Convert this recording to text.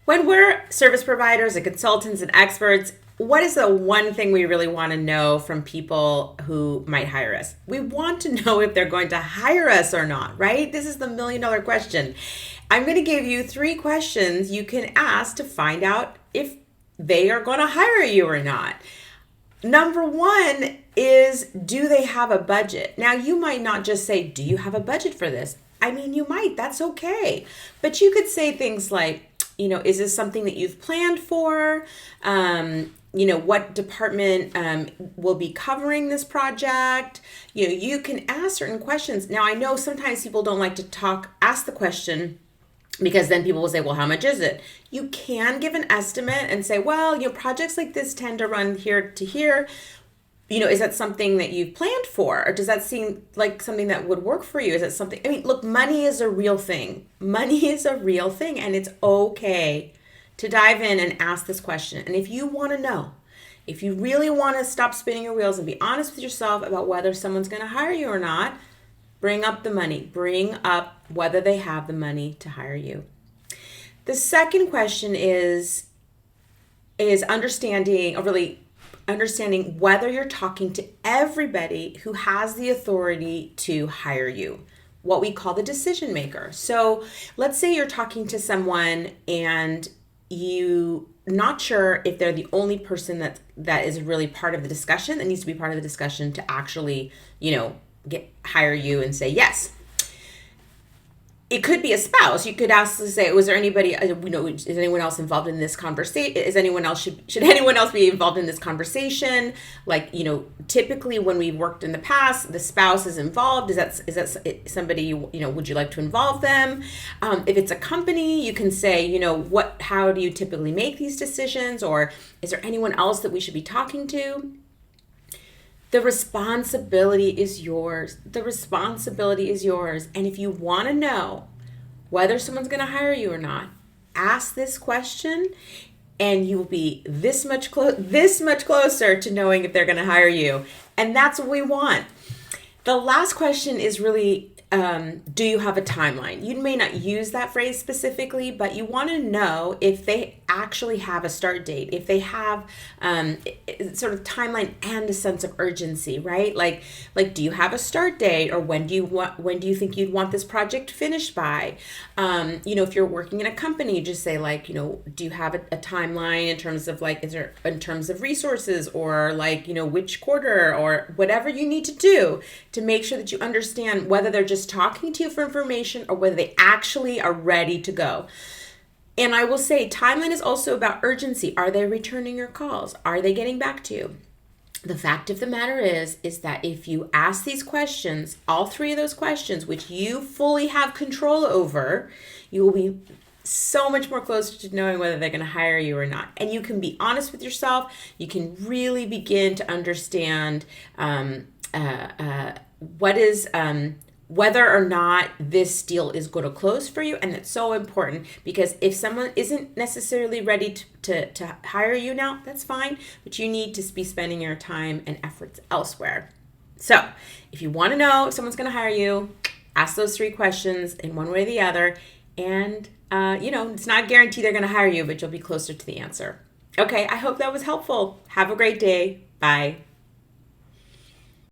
When we're service providers and consultants and experts, what is the one thing we really want to know from people who might hire us? We want to know if they're going to hire us or not, right? This is the $1,000,000 question. I'm going to give you 3 questions you can ask to find out if they are going to hire you or not. Number 1 is, do they have a budget? Now, you might not just say, do you have a budget for this? I mean, you might, that's okay. But you could say things like, is this something that you've planned for? What department will be covering this project? You can ask certain questions. Now, I know sometimes people don't like to ask the question because then people will say, well, how much is it? You can give an estimate and say, well, projects like this tend to run here to here. Is that something that you've planned for? Or does that seem like something that would work for you? Is that something, look, money is a real thing. Money is a real thing, and it's okay to dive in and ask this question. And if you want to know, if you really want to stop spinning your wheels and be honest with yourself about whether someone's going to hire you or not, bring up the money. Bring up whether they have the money to hire you. The second question is understanding whether you're talking to everybody who has the authority to hire you, what we call the decision maker. So let's say you're talking to someone and you not sure if they're the only person that is really part of the discussion, that needs to be part of the discussion to actually, hire you and say yes. It could be a spouse. You could ask to say, was there anybody, is anyone else involved in this conversation? Should anyone else be involved in this conversation? Like, typically when we've worked in the past, the spouse is involved. Is that somebody, would you like to involve them? If it's a company, you can say, how do you typically make these decisions? Or is there anyone else that we should be talking to? The responsibility is yours. The responsibility is yours. And if you want to know whether someone's going to hire you or not, ask this question and you will be this much closer to knowing if they're going to hire you. And that's what we want. The last question is really, do you have a timeline? You may not use that phrase specifically, but you want to know if they actually have a start date, if they have sort of timeline and a sense of urgency, right? Like, do you have a start date, or when do you think you'd want this project finished by? If you're working in a company, just say do you have a timeline in terms of in terms of resources, or which quarter, or whatever you need to do to make sure that you understand whether they're just talking to you for information or whether they actually are ready to go. And I will say timeline is also about urgency. Are they returning your calls? Are they getting back to you? The fact of the matter is that if you ask these questions, all 3 of those questions, which you fully have control over, you will be so much more closer to knowing whether they're going to hire you or not. And you can be honest with yourself. You can really begin to understand whether or not this deal is going to close for you. And that's so important, because if someone isn't necessarily ready to hire you now, that's fine, but you need to be spending your time and efforts elsewhere. So if you want to know if someone's going to hire you, ask those 3 questions in one way or the other. And, it's not guaranteed they're going to hire you, but you'll be closer to the answer. Okay, I hope that was helpful. Have a great day. Bye.